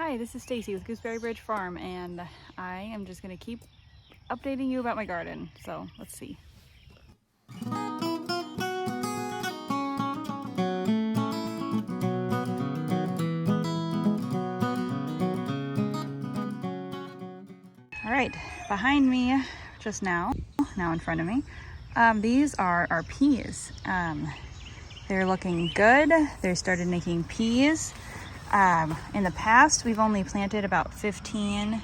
Hi, this is Stacy with Gooseberry Bridge Farm, and I am just going to keep updating you about my garden. So let's see. All right, behind me just now in front of me, these are our peas. They're looking good. They started making peas. In the past, we've only planted about 15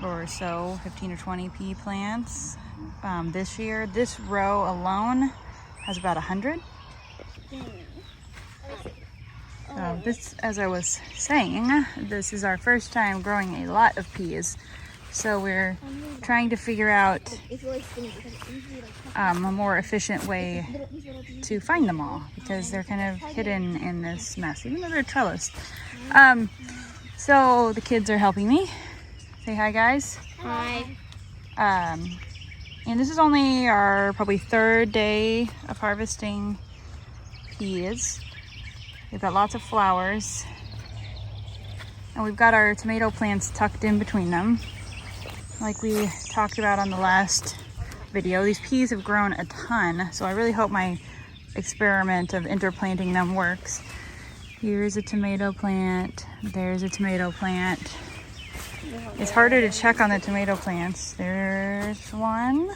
or 20 pea plants. This year, this row alone has about 100. This, as I was saying, this is our first time growing a lot of peas. So we're trying to figure out a more efficient way to find them all, because they're kind of hidden in this mess, even though they're trellised. So the kids are helping me. Say hi, guys. Hi. And this is only our probably third day of harvesting peas. We've got lots of flowers, and we've got our tomato plants tucked in between them. Like we talked about on the last video, these peas have grown a ton, so I really hope my experiment of interplanting them works. Here's a tomato plant, there's a tomato plant. It's harder to check on the tomato plants. There's one,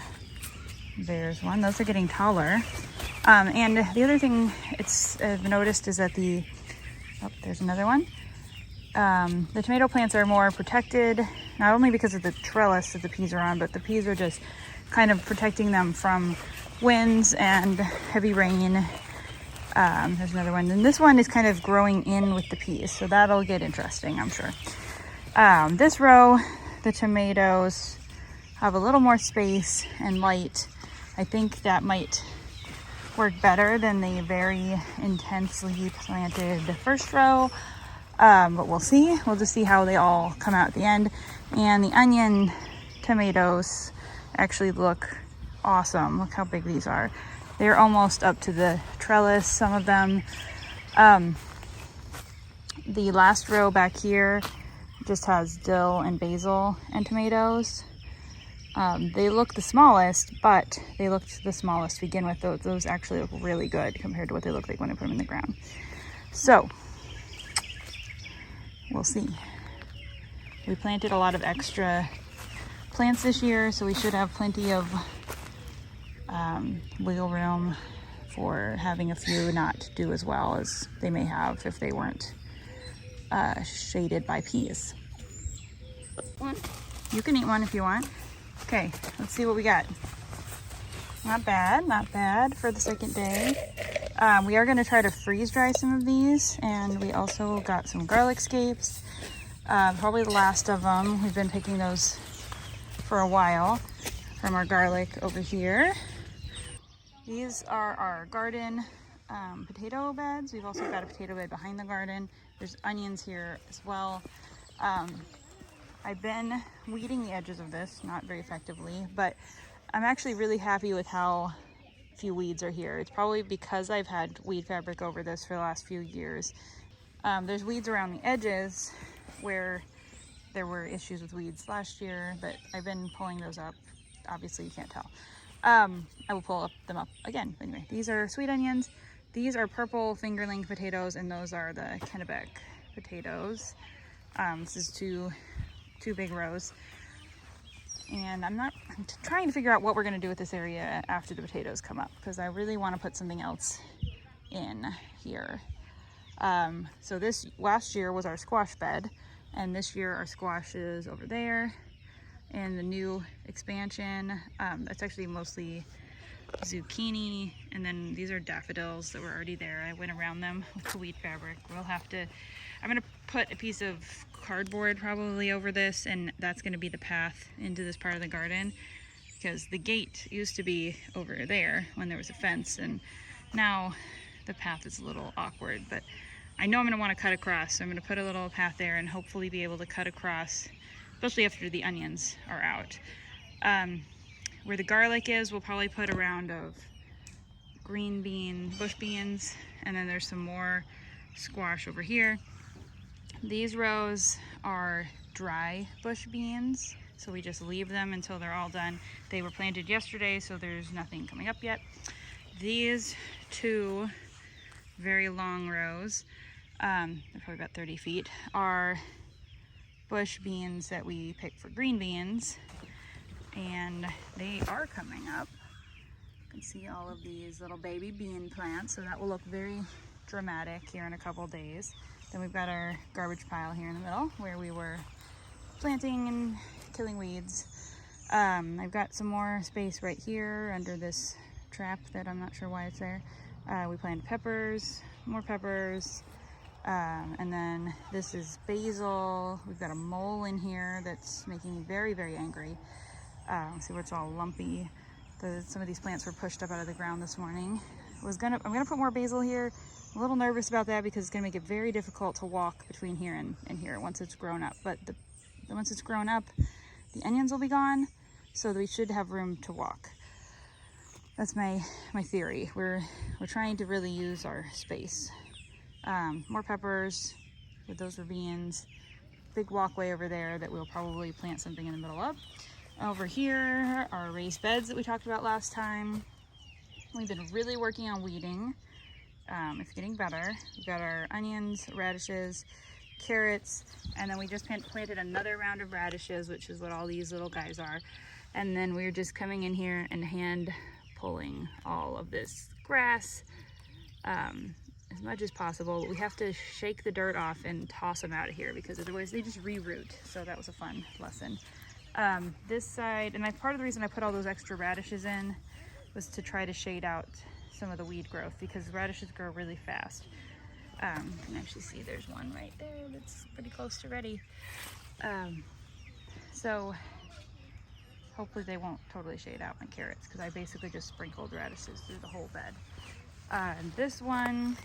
those are getting taller. And the other thing I've noticed is that there's another one. The tomato plants are more protected, not only because of the trellis that the peas are on, but the peas are just kind of protecting them from winds and heavy rain. There's another one, and this one is kind of growing in with the peas, so that'll get interesting, I'm sure. This row, the tomatoes have a little more space and light. I think that might work better than the very intensely planted first row. But we'll see. We'll just see how they all come out at the end. And the onion tomatoes actually look awesome. Look how big these are. They're almost up to the trellis, some of them. The last row back here just has dill and basil and tomatoes. They look the smallest, but they looked the smallest to begin with. Those actually look really good compared to what they look like when I put them in the ground. So we'll see. We planted a lot of extra plants this year, so we should have plenty of wiggle room for having a few not do as well as they may have if they weren't shaded by peas. One. You can eat one if you want. Okay, let's see what we got. Not bad for the second day. We are going to try to freeze dry some of these, and we also got some garlic scapes. Probably the last of them. We've been picking those for a while from our garlic over here. These are our garden potato beds. We've also got a potato bed behind the garden. There's onions here as well. I've been weeding the edges of this, not very effectively, but I'm actually really happy with how few weeds are here. It's probably because I've had weed fabric over this for the last few years. There's weeds around the edges where there were issues with weeds last year, but I've been pulling those up. Obviously you can't tell. I will pull them up again. Anyway, these are sweet onions. These are purple fingerling potatoes, and those are the Kennebec potatoes. This is two big rows. And I'm trying to figure out what we're going to do with this area after the potatoes come up, because I really want to put something else in here. So this last year was our squash bed, and this year our squash is over there. And the new expansion, that's actually mostly zucchini, and then these are daffodils that were already there. I went around them with the weed fabric. I'm going to put a piece of cardboard probably over this, and that's going to be the path into this part of the garden, because the gate used to be over there when there was a fence, and now the path is a little awkward, but I know I'm going to want to cut across, so I'm going to put a little path there and hopefully be able to cut across, especially after the onions are out. Where the garlic is, we'll probably put a round of bush beans, and then there's some more squash over here. These rows are dry bush beans, so we just leave them until they're all done. They were planted yesterday, so there's nothing coming up yet. These two very long rows, they're probably about 30 feet, are bush beans that we pick for green beans, and they are coming up. You can see all of these little baby bean plants, so that will look very dramatic here in a couple days. Then we've got our garbage pile here in the middle where we were planting and killing weeds. I've got some more space right here under this trap that I'm not sure why it's there. We planted peppers, more peppers, and then this is basil. We've got a mole in here that's making me very, very angry. See where it's all lumpy. Some of these plants were pushed up out of the ground this morning. I'm gonna put more basil here. I'm a little nervous about that because it's gonna make it very difficult to walk between here and here once it's grown up. But once it's grown up, the onions will be gone, so we should have room to walk. That's my theory. We're trying to really use our space. More peppers, those are beans. Big walkway over there that we'll probably plant something in the middle of. Over here are raised beds that we talked about last time. We've been really working on weeding. It's getting better. We've got our onions, radishes, carrots, and then we just planted another round of radishes, which is what all these little guys are. And then we're just coming in here and hand pulling all of this grass as much as possible. We have to shake the dirt off and toss them out of here because otherwise they just reroot. So that was a fun lesson. This side, and part of the reason I put all those extra radishes in was to try to shade out some of the weed growth because radishes grow really fast. You can actually see there's one right there that's pretty close to ready. So hopefully they won't totally shade out my carrots because I basically just sprinkled radishes through the whole bed. And this one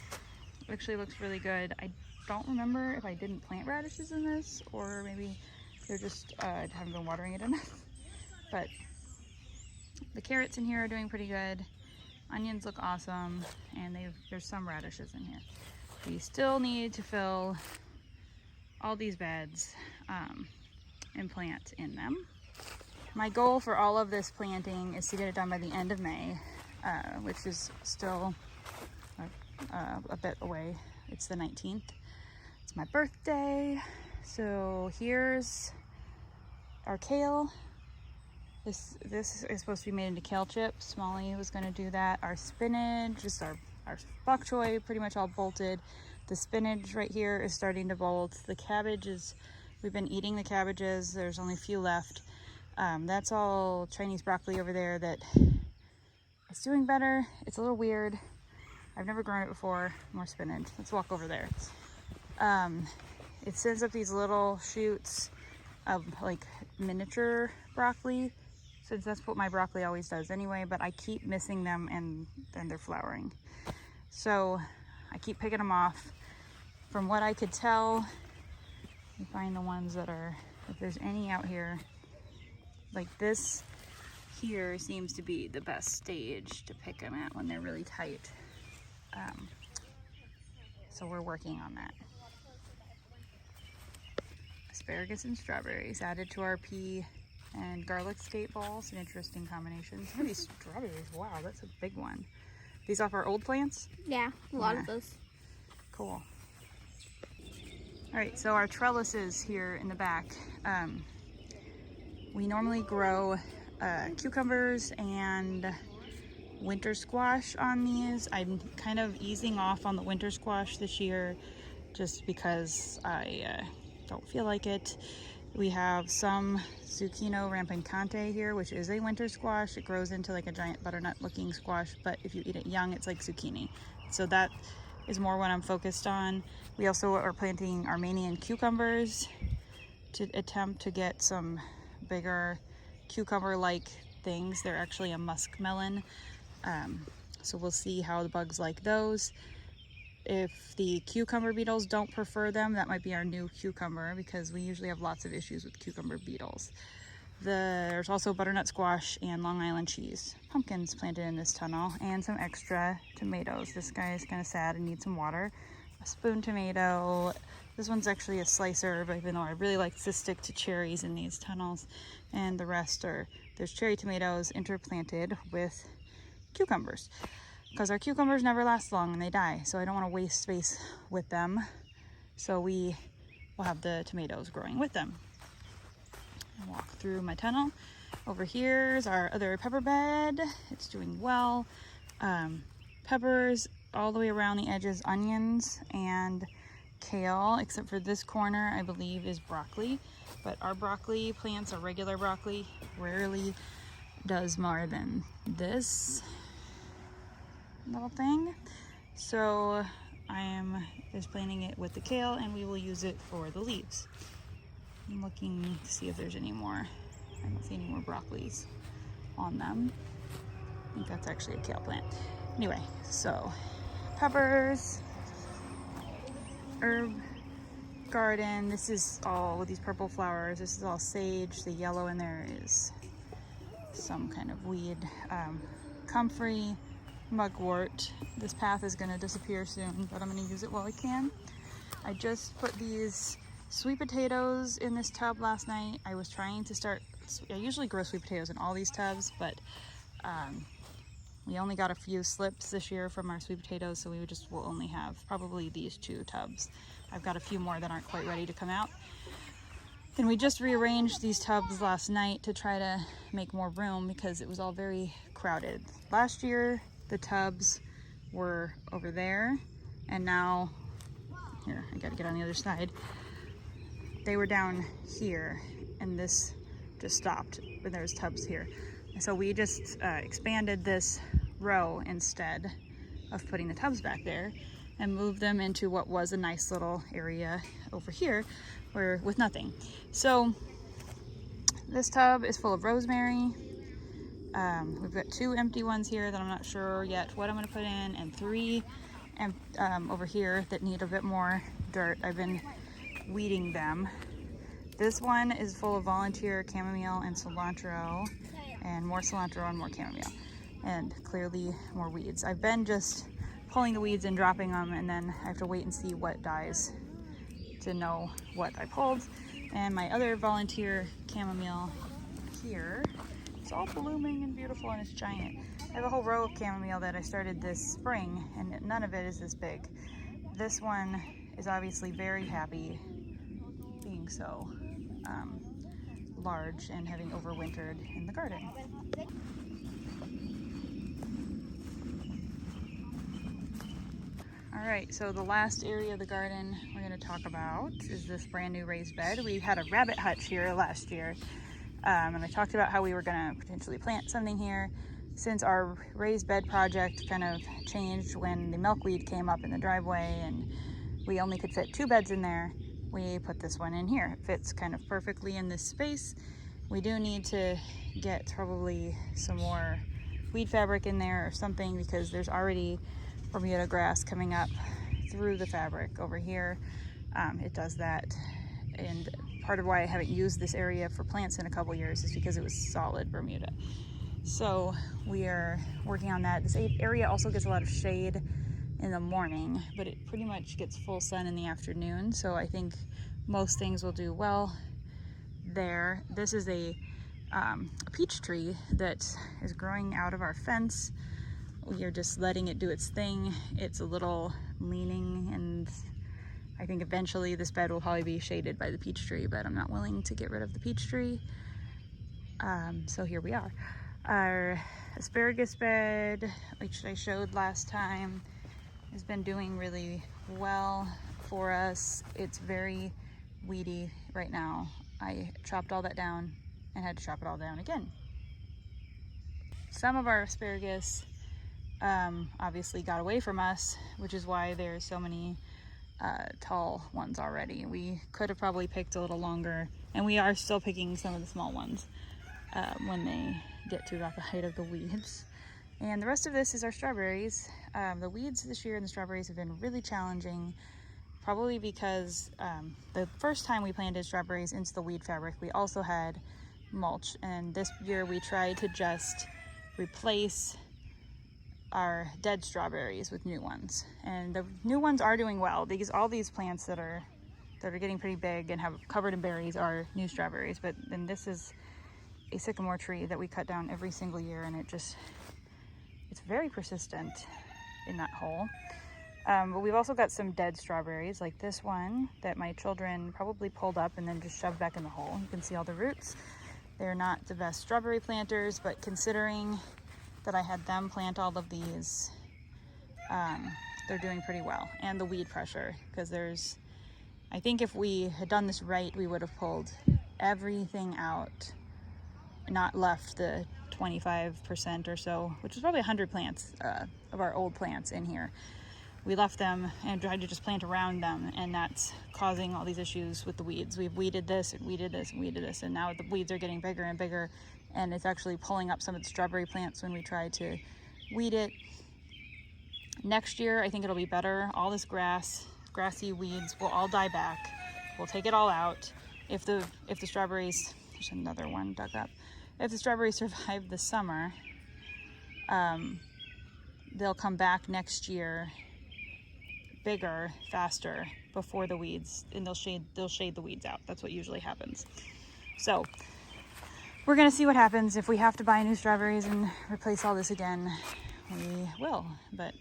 actually looks really good. I don't remember if I didn't plant radishes in this or maybe they're just haven't been watering it enough. But the carrots in here are doing pretty good. Onions look awesome, and there's some radishes in here. We still need to fill all these beds and plant in them. My goal for all of this planting is to get it done by the end of May, which is still a bit away. It's the 19th. It's my birthday. So here's our kale. This is supposed to be made into kale chips. Molly was going to do that. Our spinach, just our bok choy, pretty much all bolted. The spinach right here is starting to bolt. The cabbage we've been eating the cabbages. There's only a few left. That's all Chinese broccoli over there that it's doing better. It's a little weird. I've never grown it before. More spinach. Let's walk over there. It sends up these little shoots of like miniature broccoli, since that's what my broccoli always does anyway, but I keep missing them and then they're flowering. So I keep picking them off. From what I could tell, you find the ones that are, if there's any out here, like this here seems to be the best stage to pick them at when they're really tight. So we're working on that. Asparagus and strawberries added to our pea and garlic skate balls. An interesting combination. Some of these strawberries, wow, that's a big one. These off our old plants? Yeah, a lot of those. Cool. All right, so our trellises here in the back. We normally grow cucumbers and winter squash on these. I'm kind of easing off on the winter squash this year just because I don't feel like it. We have some zucchino rampicante here, which is a winter squash. It grows into like a giant butternut looking squash, but if you eat it young, it's like zucchini. So that is more what I'm focused on. We also are planting Armenian cucumbers to attempt to get some bigger cucumber-like things. They're actually a muskmelon. So we'll see how the bugs like those. If the cucumber beetles don't prefer them, that might be our new cucumber because we usually have lots of issues with cucumber beetles. There's also butternut squash and Long Island cheese. Pumpkins planted in this tunnel and some extra tomatoes. This guy is kind of sad and needs some water. A spoon tomato, This one's actually a slice herb, even though I really like to stick to cherries in these tunnels. And the rest are, there's cherry tomatoes interplanted with cucumbers. Because our cucumbers never last long and they die. So I don't want to waste space with them. So we will have the tomatoes growing with them. I'll walk through my tunnel. Over here's our other pepper bed. It's doing well. Peppers all the way around the edges, onions and kale, except for this corner I believe is broccoli, but our broccoli plants are regular broccoli, rarely does more than this little thing. So I am just planting it with the kale and we will use it for the leaves. I'm looking to see if there's any more. I don't see any more broccolis on them. I think that's actually a kale plant. Anyway, so peppers, herb garden. This is all with these purple flowers. This is all sage. The yellow in there is some kind of weed. Comfrey, mugwort. This path is going to disappear soon, but I'm going to use it while I can. I just put these sweet potatoes in this tub last night. I was trying to start, I usually grow sweet potatoes in all these tubs, but we only got a few slips this year from our sweet potatoes, so we just will only have probably these 2 tubs. I've got a few more that aren't quite ready to come out. And we just rearranged these tubs last night to try to make more room because it was all very crowded. Last year, the tubs were over there, and now, here, I gotta get on the other side. They were down here, and this just stopped, but there's tubs here. So we just expanded this row instead of putting the tubs back there and moved them into what was a nice little area over here where with nothing. So this tub is full of rosemary. We've got 2 empty ones here that I'm not sure yet what I'm going to put in, and 3 over here that need a bit more dirt. I've been weeding them. This one is full of volunteer chamomile and cilantro, and more cilantro and more chamomile, and clearly more weeds. I've been just pulling the weeds and dropping them, and then I have to wait and see what dies to know what I pulled. And my other volunteer chamomile here, it's all blooming and beautiful and it's giant. I have a whole row of chamomile that I started this spring, and none of it is this big. This one is obviously very happy being so large and having overwintered in the garden. All right, so the last area of the garden we're going to talk about is this brand new raised bed. We had a rabbit hutch here last year, and I talked about how we were going to potentially plant something here. Since our raised bed project kind of changed when the milkweed came up in the driveway and we only could fit 2 beds in there, we put this one in here. It fits kind of perfectly in this space. We do need to get probably some more weed fabric in there or something, because there's already Bermuda grass coming up through the fabric over here. It does that, and part of why I haven't used this area for plants in a couple years is because it was solid Bermuda. So we are working on that. This area also gets a lot of shade in the morning, but it pretty much gets full sun in the afternoon, so I think most things will do well there. This is a peach tree that is growing out of our fence. We are just letting it do its thing. It's a little leaning, and I think eventually this bed will probably be shaded by the peach tree, but I'm not willing to get rid of the peach tree. So here we are. Our asparagus bed, which I showed last time, has been doing really well for us. It's very weedy right now. I chopped all that down and had to chop it all down again. Some of our asparagus obviously got away from us, which is why there's so many tall ones already. We could have probably picked a little longer, and we are still picking some of the small ones when they get to about the height of the weeds. And the rest of this is our strawberries. The weeds this year and the strawberries have been really challenging, probably because the first time we planted strawberries into the weed fabric, we also had mulch. And this year we tried to just replace our dead strawberries with new ones. And the new ones are doing well. All these plants that are that are getting pretty big and have covered in berries are new strawberries. But then this is a sycamore tree that we cut down every single year, and it's very persistent in that hole. But we've also got some dead strawberries, like this one that my children probably pulled up and then just shoved back in the hole. You can see all the roots. They're not the best strawberry planters, but considering that I had them plant all of these, they're doing pretty well. And the weed pressure, because I think if we had done this right, we would have pulled everything out, not left the 25% or so, which is probably 100 plants of our old plants in here. We left them and tried to just plant around them, and that's causing all these issues with the weeds. We've weeded this and weeded this and weeded this, and now the weeds are getting bigger and bigger, and it's actually pulling up some of the strawberry plants when we try to weed it. Next year, I think it'll be better. All this grassy weeds will all die back. We'll take it all out. If the strawberries, there's another one dug up. If the strawberries survive the summer, they'll come back next year bigger, faster, before the weeds, and they'll shade the weeds out. That's what usually happens. So we're gonna see what happens. If we have to buy new strawberries and replace all this again, we will, but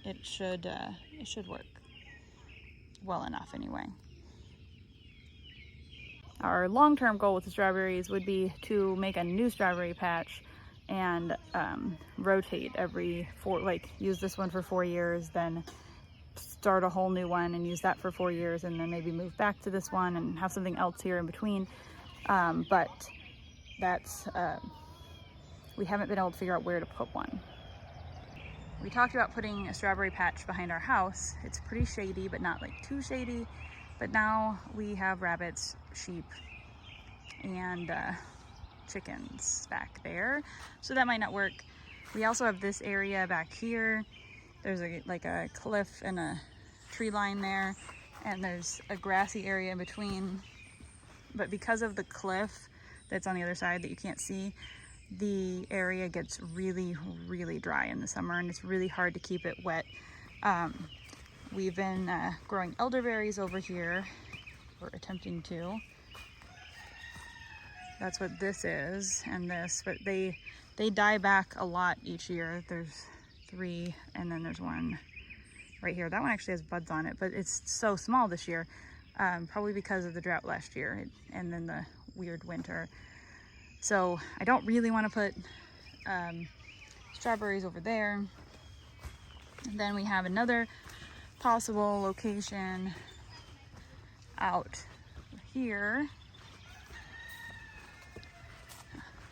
it should work well enough anyway. Our long-term goal with the strawberries would be to make a new strawberry patch and rotate every use this one for 4 years, then start a whole new one and use that for 4 years, and then maybe move back to this one and have something else here in between. But that's, we haven't been able to figure out where to put one. We talked about putting a strawberry patch behind our house. It's pretty shady, but not like too shady. But now we have rabbits, sheep, and chickens back there, so that might not work. We also have this area back here. There's a cliff and a tree line there, and there's a grassy area in between. But because of the cliff that's on the other side that you can't see, the area gets really, really dry in the summer, and it's really hard to keep it wet. We've been growing elderberries over here. We're attempting to. That's what this is, and this, but they die back a lot each year. There's 3, and then there's one right here. That one actually has buds on it, but it's so small this year, probably because of the drought last year and then the weird winter. So I don't really want to put strawberries over there. And then we have another possible location out here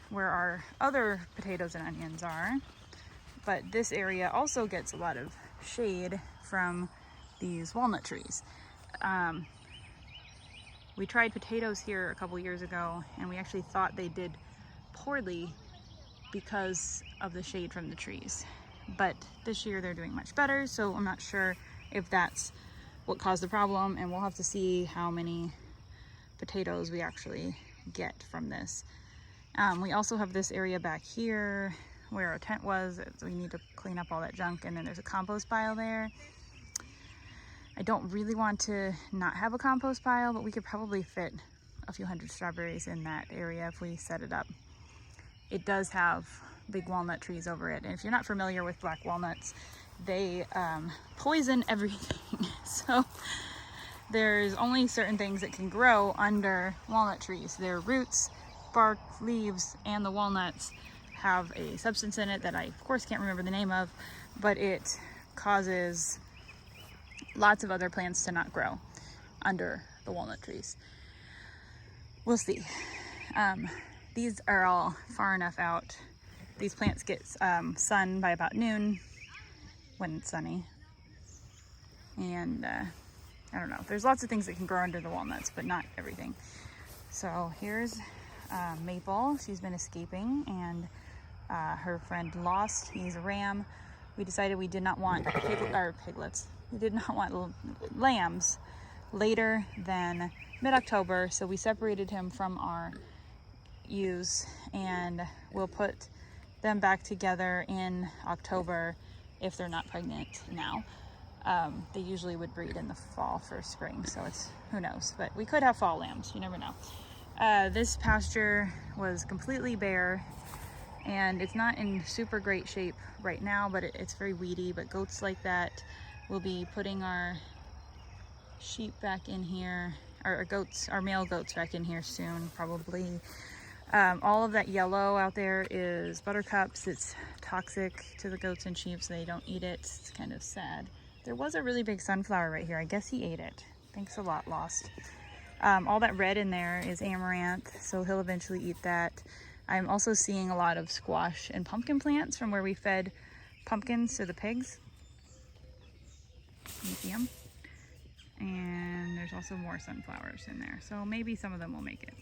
where our other potatoes and onions are. But this area also gets a lot of shade from these walnut trees. We tried potatoes here a couple years ago, and we actually thought they did poorly because of the shade from the trees. But this year they're doing much better, so I'm not sure if that's what caused the problem, and we'll have to see how many potatoes we actually get from this. We also have this area back here where our tent was, so we need to clean up all that junk, and then there's a compost pile there. I don't really want to not have a compost pile, but we could probably fit a few hundred strawberries in that area if we set it up. It does have big walnut trees over it, and if you're not familiar with black walnuts, they poison everything. So there's only certain things that can grow under walnut trees. Their roots, bark, leaves, and the walnuts have a substance in it that I of course can't remember the name of, but it causes lots of other plants to not grow under the walnut trees. We'll see. These are all far enough out. These plants get sun by about noon when it's sunny. And I don't know, there's lots of things that can grow under the walnuts, but not everything. So here's Maple. She's been escaping, and her friend Lost, he's a ram. We decided we did not want piglets. We did not want lambs later than mid-October, so we separated him from our ewes, and we'll put them back together in October if they're not pregnant now. They usually would breed in the fall for spring, so it's, who knows, but we could have fall lambs, you never know. This pasture was completely bare, and it's not in super great shape right now, but it's very weedy. But goats like that, we'll be putting our sheep back in here, our goats, our male goats back in here soon, probably. All of that yellow out there is buttercups. It's toxic to the goats and sheep, so they don't eat it. It's kind of sad. There was a really big sunflower right here. I guess he ate it. Thanks a lot, Lost. All that red in there is amaranth, so he'll eventually eat that. I'm also seeing a lot of squash and pumpkin plants from where we fed pumpkins to the pigs. You see them? And there's also more sunflowers in there, so maybe some of them will make it.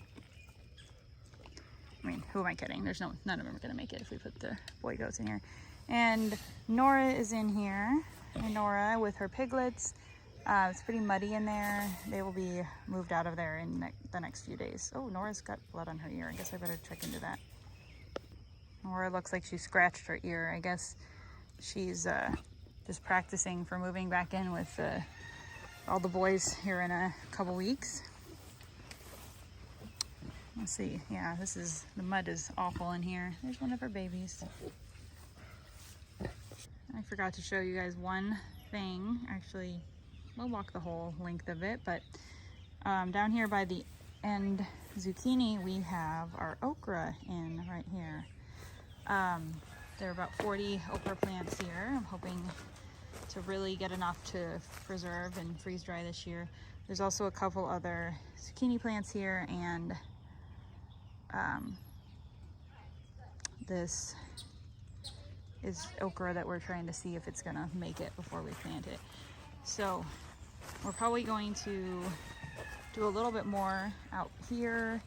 I mean, who am I kidding? There's none of them are gonna make it if we put the boy goats in here. And Nora is in here, and Nora with her piglets. It's pretty muddy in there. They will be moved out of there in the next few days. Oh, Nora's got blood on her ear. I guess I better check into that. Nora looks like she scratched her ear. I guess she's just practicing for moving back in with all the boys here in a couple weeks. Let's see. Yeah, the mud is awful in here. There's one of her babies. I forgot to show you guys one thing. Actually, we'll walk the whole length of it, but down here by the end zucchini, we have our okra in right here. There are about 40 okra plants here. I'm hoping to really get enough to preserve and freeze dry this year. There's also a couple other zucchini plants here, and this is okra that we're trying to see if it's gonna make it before we plant it. So we're probably going to do a little bit more out here,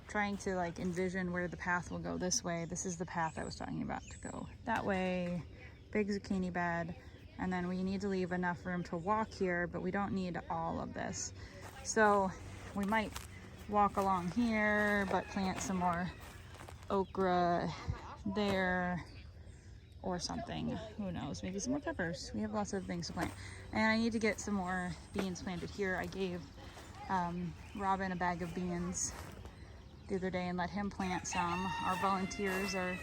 trying to like envision where the path will go this way. This is the path I was talking about to go that way. Big zucchini bed. And then we need to leave enough room to walk here, but we don't need all of this. So we might walk along here, but plant some more okra there or something. Who knows? Maybe some more peppers. We have lots of things to plant. And I need to get some more beans planted here. I gave Robin a bag of beans the other day and let him plant some. Our volunteers are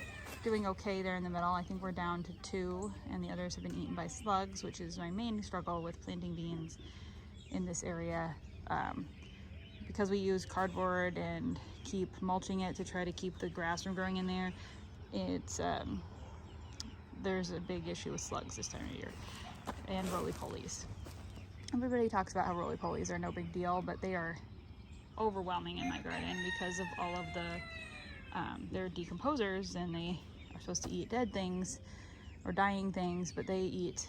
doing okay there in the middle. I think we're down to 2, and the others have been eaten by slugs, which is my main struggle with planting beans in this area. Because we use cardboard and keep mulching it to try to keep the grass from growing in there, it's there's a big issue with slugs this time of year, and roly-polies. Everybody talks about how roly-polies are no big deal, but they are overwhelming in my garden because of all of the they're decomposers, and they are supposed to eat dead things or dying things, but they eat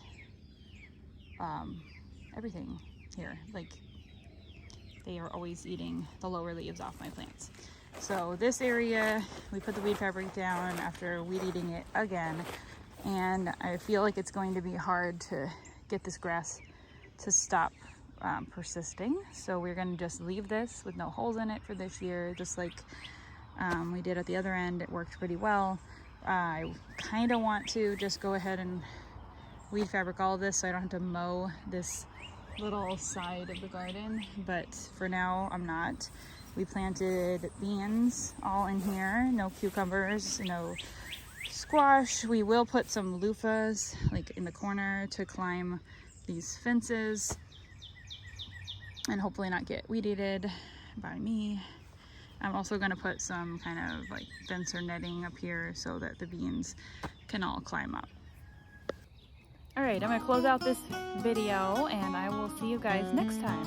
everything here. Like, they are always eating the lower leaves off my plants. So this area, we put the weed fabric down after weed eating it again, and I feel like it's going to be hard to get this grass to stop persisting. So we're going to just leave this with no holes in it for this year, just like we did at the other end. It worked pretty well. I kind of want to just go ahead and weed fabric all of this so I don't have to mow this little side of the garden, but for now I'm not. We planted beans all in here, no cucumbers, no squash. We will put some loofahs like in the corner to climb these fences and hopefully not get weed eated by me. I'm also going to put some kind of like fence or netting up here so that the beans can all climb up. All right, I'm going to close out this video, and I will see you guys next time.